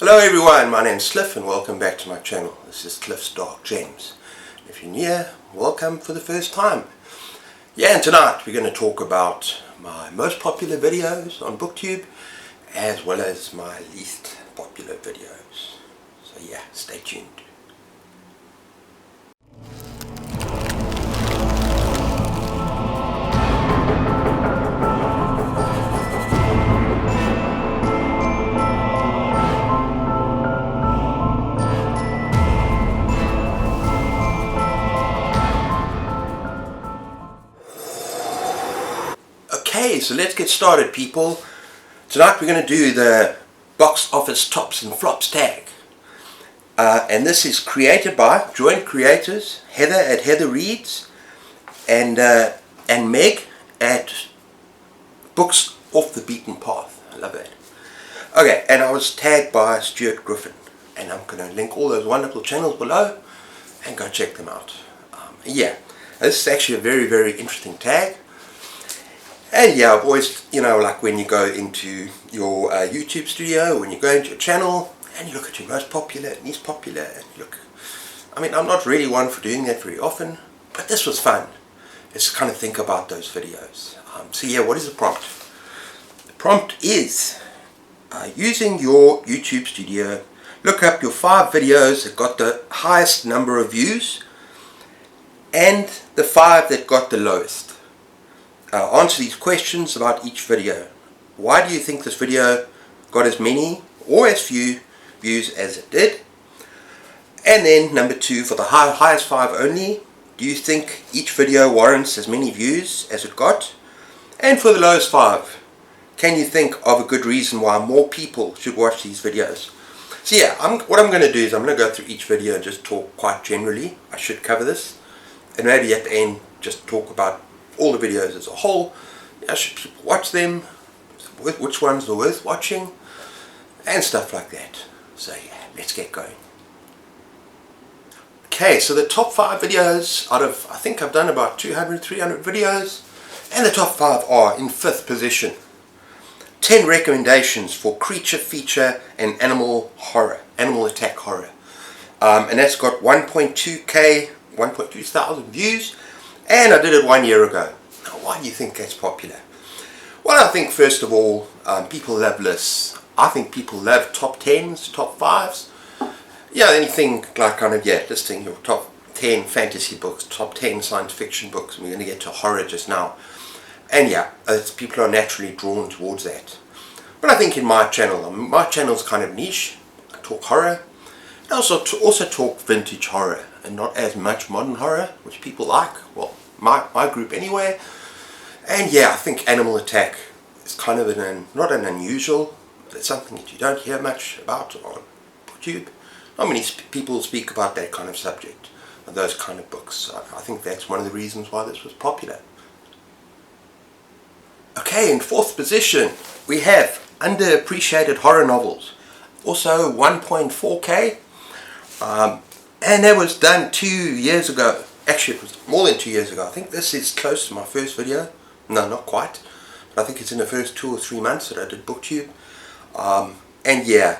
Hello everyone, my name's Cliff and welcome back to my channel. This is Cliff's Dark Gems. If you're new, welcome for the first time. Yeah, and tonight we're going to talk about my most popular videos on booktube as well as my least popular videos. So yeah, stay tuned. Okay, so let's get started, people. Tonight we're going to do the box office tops and flops tag. And this is created by joint creators Heather at Heather Reads and Meg at Books Off the Beaten Path. I love that. Okay, and I was tagged by Stuart Griffin, and I'm going to link all those wonderful channels below and go check them out. Yeah, this is actually a very, very interesting tag. And yeah, I've always, like when you go into your YouTube studio, when you go into your channel, and you look at your most popular and least popular, and you look, I'm not really one for doing that very often, but this was fun. Just kind of think about those videos. So yeah, what is the prompt? The prompt is, using your YouTube studio, look up your 5 videos that got the highest number of views, and the 5 that got the lowest. Answer these questions about each video. Why do you think this video got as many or as few views as it did? And then number 2, for the highest 5 only, do you think each video warrants as many views as it got? And for the lowest 5, can you think of a good reason why more people should watch these videos? So yeah, what I'm going to do is I'm going to go through each video and just talk quite generally. I should cover this, and maybe at the end just talk about all the videos as a whole. Should people watch them? Which ones are worth watching? And stuff like that. So yeah, let's get going. Okay, so the top 5 videos out of, I think I've done about 200-300 videos, and the top 5 are in 5th position. 10 recommendations for creature feature and animal attack horror. And that's got 1.2k, 1.2 thousand views. And I did it 1 year ago. Now, why do you think that's popular? Well, I think first of all, people love lists. I think people love top 10s, top 5s. Yeah, anything like listing your top 10 fantasy books, top 10 science fiction books. We're going to get to horror just now. And yeah, people are naturally drawn towards that. But I think in my channel's kind of niche. I talk horror. I also talk vintage horror and not as much modern horror, which people like. Well, my group anyway. And yeah, I think animal attack is kind of not an unusual, but it's something that you don't hear much about on booktube. Not many people speak about that kind of subject, or those kind of books. So I think that's one of the reasons why this was popular. Okay, in 4th position, we have underappreciated horror novels. Also 1.4k. And that was done 2 years ago. Actually, it was more than 2 years ago. I think this is close to my first video. No, not quite. But I think it's in the first 2 or 3 months that I did booktube. And yeah,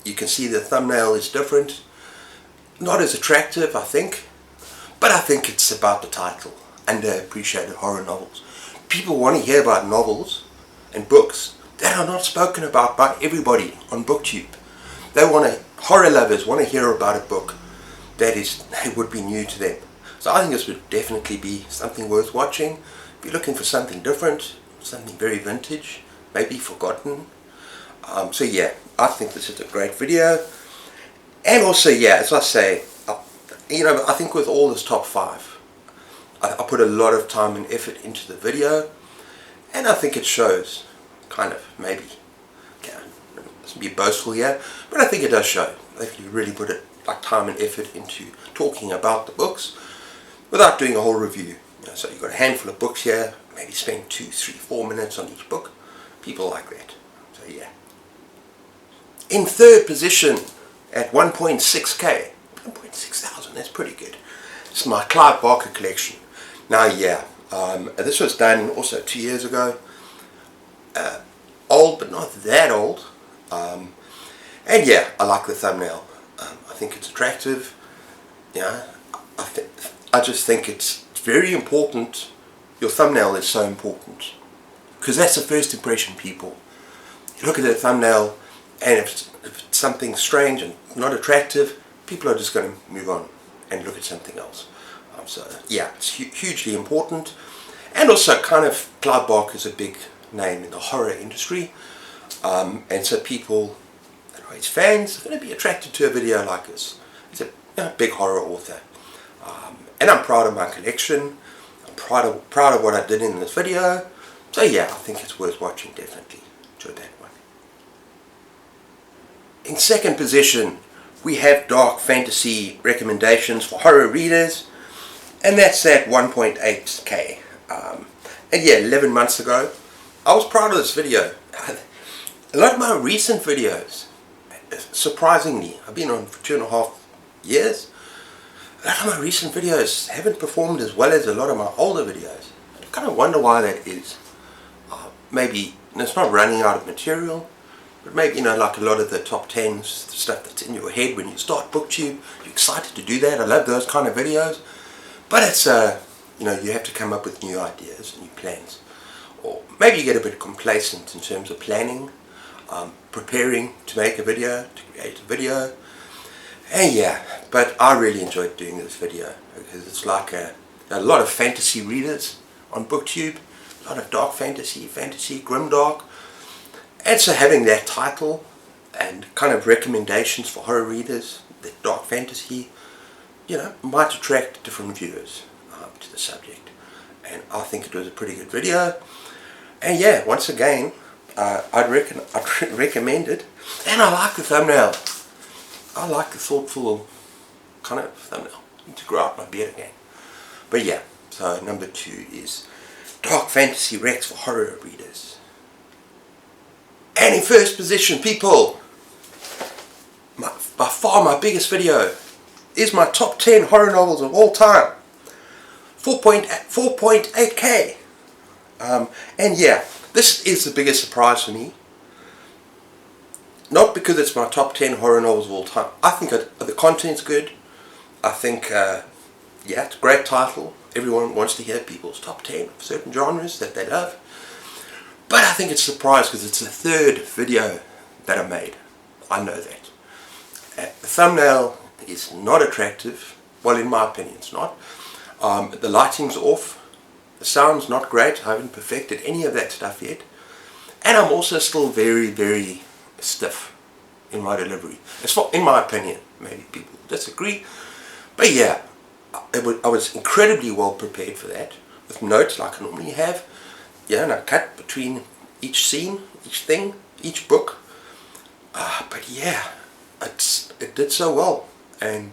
you can see the thumbnail is different. Not as attractive, I think. But I think it's about the title. Underappreciated horror novels. People want to hear about novels and books that are not spoken about by everybody on booktube. Horror lovers want to hear about a book that would be new to them. So I think this would definitely be something worth watching. If you're looking for something different, something very vintage, maybe forgotten. So yeah, I think this is a great video. And also, yeah, as I say, I think with all this top 5, I put a lot of time and effort into the video, and I think it shows, kind of, maybe. Let's be boastful here, but I think it does show if you really put time and effort into talking about the books without doing a whole review. So you've got a handful of books here, maybe spend 2, 3, 4 minutes on each book. People like that. So yeah. In 3rd position at 1.6k, 1.6 thousand, that's pretty good. It's my Clive Barker collection. Now yeah, this was done also 2 years ago. Old, but not that old. And yeah, I like the thumbnail. I think it's attractive. Yeah, I just think it's very important. Your thumbnail is so important because that's the first impression, people. You look at the thumbnail, and if it's something strange and not attractive, people are just going to move on and look at something else. So yeah, it's hugely important. And also, kind of, Clive Barker is a big name in the horror industry, and so people that are his fans are going to be attracted to a video like this. He's a big horror author, and I'm proud of my collection. I'm proud of what I did in this video. So yeah, I think it's worth watching, definitely. Enjoy that one. In second position, we have dark fantasy recommendations for horror readers, and that's at 1.8k. And yeah, 11 months ago, I was proud of this video. A lot of my recent videos, surprisingly, I've been on for 2.5 years, a lot of my recent videos haven't performed as well as a lot of my older videos. I kind of wonder why that is. Maybe it's not running out of material, but maybe, you know, like a lot of the top 10s, stuff that's in your head when you start booktube, you're excited to do that. I love those kind of videos. But it's, you know, you have to come up with new ideas and new plans. Or maybe you get a bit complacent in terms of planning, preparing to make a video, to create a video. And yeah, but I really enjoyed doing this video because it's like a lot of fantasy readers on booktube, a lot of dark fantasy, grimdark. And so having that title and kind of recommendations for horror readers, that dark fantasy, you know, might attract different viewers to the subject. And I think it was a pretty good video. And yeah, once again, I'd recommend it. And I like the thumbnail. I like the thoughtful kind of thumbnail. I need to grow out my beard again. But yeah, so number 2 is dark fantasy recs for horror readers. And in first position, people, by far my biggest video is my top 10 horror novels of all time. 4.8k. And yeah, this is the biggest surprise for me. Not because it's my top 10 horror novels of all time. I think the content's good. I think, yeah, it's a great title. Everyone wants to hear people's top 10 of certain genres that they love. But I think it's a surprise because it's the third video that I made. I know that. The thumbnail is not attractive. Well, in my opinion, it's not. The lighting's off. The sound's not great. I haven't perfected any of that stuff yet. And I'm also still very, very stiff in my delivery. It's not, in my opinion. Maybe people disagree. But yeah, I was incredibly well prepared for that. With notes like I normally have. Yeah, and I cut between each scene, each thing, each book. But yeah, it did so well. And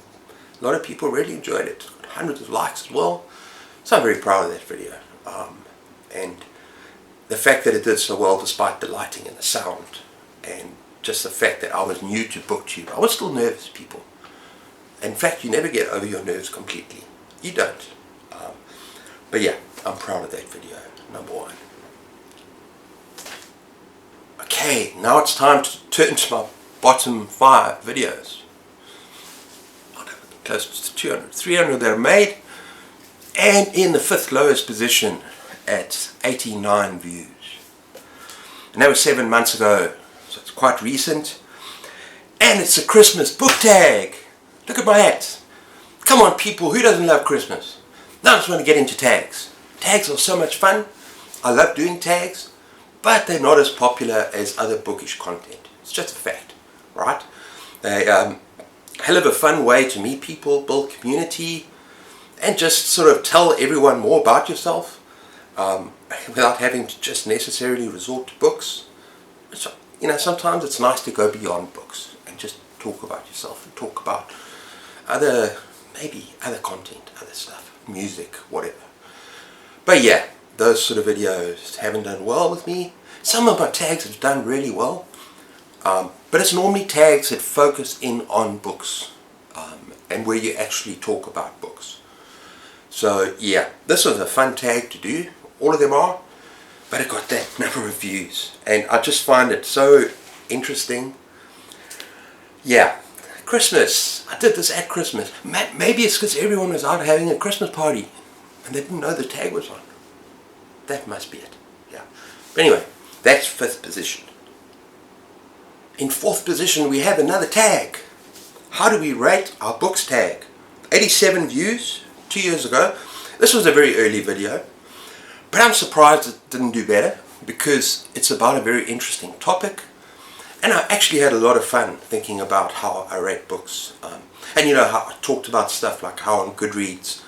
a lot of people really enjoyed it. Got hundreds of likes as well. So I'm very proud of that video. And the fact that it did so well despite the lighting and the sound. And just the fact that I was new to booktube. I was still nervous, people. In fact, you never get over your nerves completely. You don't. But yeah, I'm proud of that video. Number 1. Okay, now it's time to turn to my bottom 5 videos. Close to 200, 300 that are made. And in the 5th lowest position at 89 views. And that was 7 months ago, so it's quite recent. And it's a Christmas book tag. Look at my hat. Come on, people, who doesn't love Christmas? Now I just want to get into tags. Tags are so much fun. I love doing tags, but they're not as popular as other bookish content. It's just a fact, right? They're hell of a fun way to meet people, build community, and just sort of tell everyone more about yourself without having to just necessarily resort to books. So, you know, sometimes it's nice to go beyond books and just talk about yourself and talk about maybe other content, other stuff, music, whatever. But yeah, those sort of videos haven't done well with me. Some of my tags have done really well, but it's normally tags that focus in on books and where you actually talk about books. So yeah, this was a fun tag to do. All of them are, but it got that number of views, and I just find it so interesting Yeah, Christmas. I did this at Christmas. Maybe it's because everyone was out having a Christmas party and they didn't know the tag was on. That must be it. Yeah. But anyway, that's 5th position. In 4th position we have another tag. How do we rate our books tag? 87 views 2 years ago. This was a very early video, but I'm surprised it didn't do better because it's about a very interesting topic, and I actually had a lot of fun thinking about how I rate books. And you know how I talked about stuff like how on Goodreads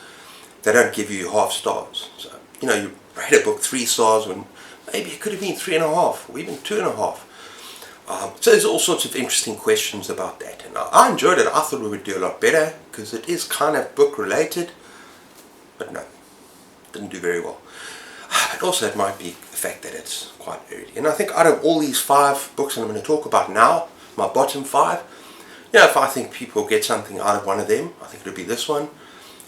they don't give you half stars. So you know, you rate a book 3 stars when maybe it could have been 3.5 or even 2.5. So there's all sorts of interesting questions about that, and I enjoyed it. I thought we would do a lot better because it is kind of book related, but no, didn't do very well. But also it might be the fact that it's quite early, and I think out of all these 5 books that I'm going to talk about now, my bottom 5, you know, if I think people get something out of one of them, I think it'll be this one.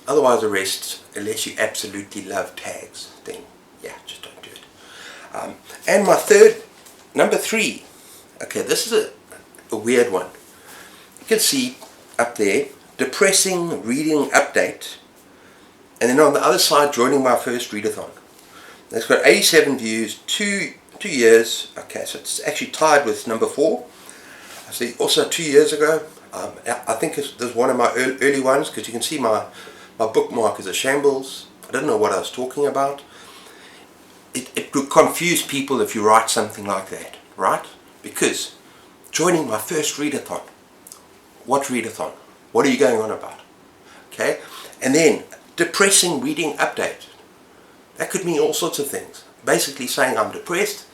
Otherwise the rest, unless you absolutely love tags, then yeah, just don't do it. And my number 3. Okay, this is a weird one. You can see up there, depressing reading update, and then on the other side, joining my first readathon. It's got 87 views, 2 years. Okay, so it's actually tied with number 4. I see also 2 years ago. I think there's one of my early ones, because you can see my bookmark is a shambles. I don't know what I was talking about. It would confuse people if you write something like that, right? Because joining my first readathon. What readathon? What are you going on about? Okay, and then depressing reading update. That could mean all sorts of things. Basically saying I'm depressed,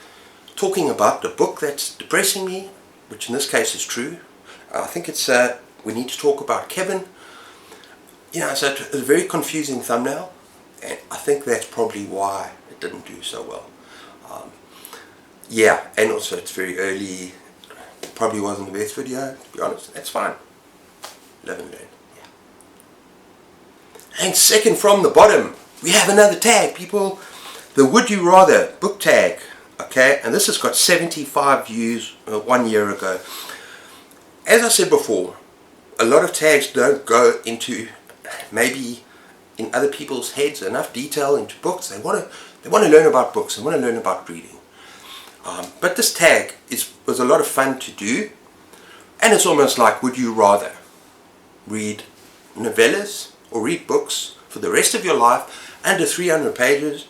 talking about the book that's depressing me, which in this case is true. I think it's we need to talk about Kevin. You know, so it's a very confusing thumbnail, and I think that's probably why it didn't do so well. Yeah, and also it's very early. It probably wasn't the best video, to be honest. That's fine. Live and learn. Yeah. And second from the bottom, we have another tag, people. The Would You Rather book tag. Okay, and this has got 75 views 1 year ago. As I said before, a lot of tags don't go into maybe in other people's heads enough detail into books. They want to learn about books. They want to learn about reading. But this tag was a lot of fun to do, and it's almost like, would you rather read novellas or read books for the rest of your life under 300 pages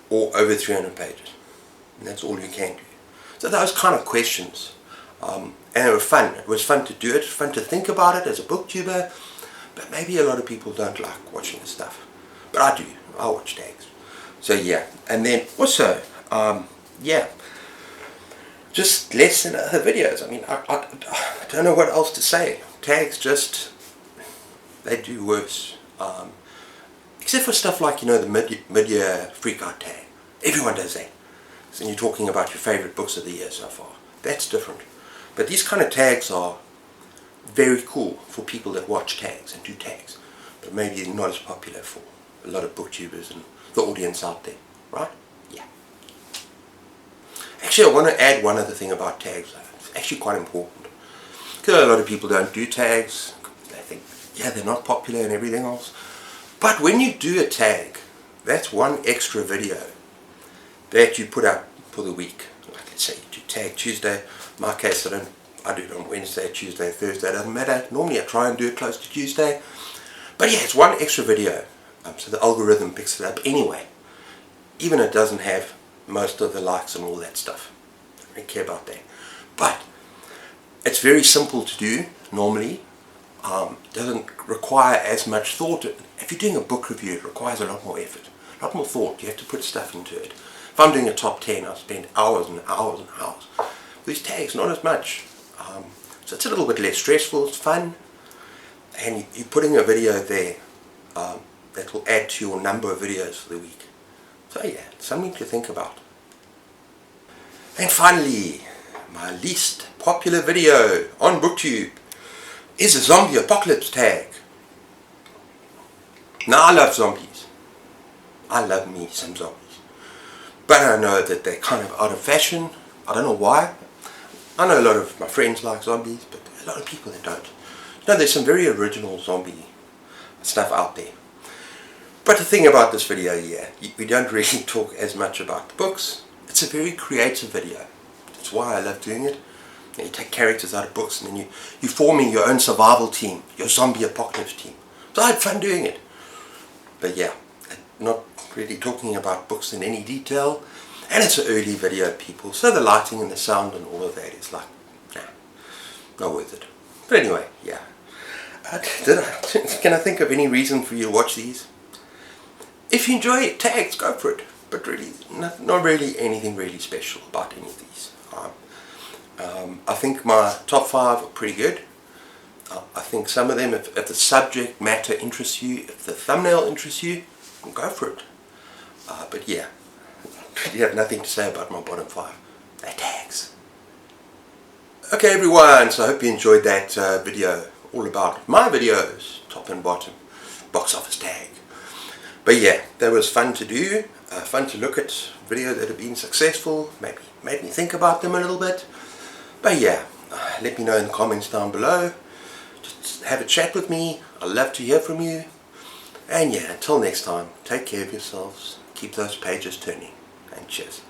or over 300 pages? And that's all you can do. So those kind of questions, and they were fun. It was fun to do it, fun to think about it as a booktuber, but maybe a lot of people don't like watching this stuff. But I do. I watch tags. So yeah, and then also, yeah, just less than other videos. I mean, I don't know what else to say. Tags just, they do worse. Except for stuff like, you know, the mid-year freak-out tag. Everyone does that. And you're talking about your favourite books of the year so far. That's different. But these kind of tags are very cool for people that watch tags and do tags. But maybe not as popular for a lot of booktubers and the audience out there. Right? Yeah. Actually, I want to add one other thing about tags. It's actually quite important. Because a lot of people don't do tags. They think, yeah, they're not popular and everything else. But when you do a tag, that's one extra video that you put up for the week. Like, let's say you do tag Tuesday. In my case, I do it on Wednesday, Tuesday, Thursday. It doesn't matter. Normally I try and do it close to Tuesday. But yeah, it's one extra video. So the algorithm picks it up anyway. Even if it doesn't have most of the likes and all that stuff. I don't care about that. But it's very simple to do normally. Doesn't require as much thought. If you're doing a book review, it requires a lot more effort, a lot more thought. You have to put stuff into it. If I'm doing a top 10, I'll spend hours and hours and hours. These tags, not as much. So it's a little bit less stressful, it's fun, and you're putting a video there that will add to your number of videos for the week. So yeah, it's something to think about. And finally, my least popular video on booktube is a zombie apocalypse tag. Now I love zombies. I love me some zombies. But I know that they're kind of out of fashion. I don't know why. I know a lot of my friends like zombies, but a lot of people that don't. No, there's some very original zombie stuff out there. But the thing about this video here, we don't really talk as much about the books. It's a very creative video. That's why I love doing it. You take characters out of books and then you're forming your own survival team, your zombie apocalypse team. So I had fun doing it. But yeah, not really talking about books in any detail. And it's an early video, people. So the lighting and the sound and all of that is like, nah, not worth it. But anyway, yeah. Can I think of any reason for you to watch these? If you enjoy it, tags, go for it. But really, not really anything really special about any of these. I think my top 5 are pretty good. I think some of them, if the subject matter interests you, if the thumbnail interests you, go for it. But yeah, I really have nothing to say about my bottom 5. They're tags. Okay everyone, so I hope you enjoyed that video all about my videos, top and bottom, box office tag. But yeah, that was fun to do, fun to look at videos that have been successful, maybe made me think about them a little bit. But yeah, let me know in the comments down below. Just have a chat with me. I'd love to hear from you. And yeah, until next time, take care of yourselves, keep those pages turning, and cheers.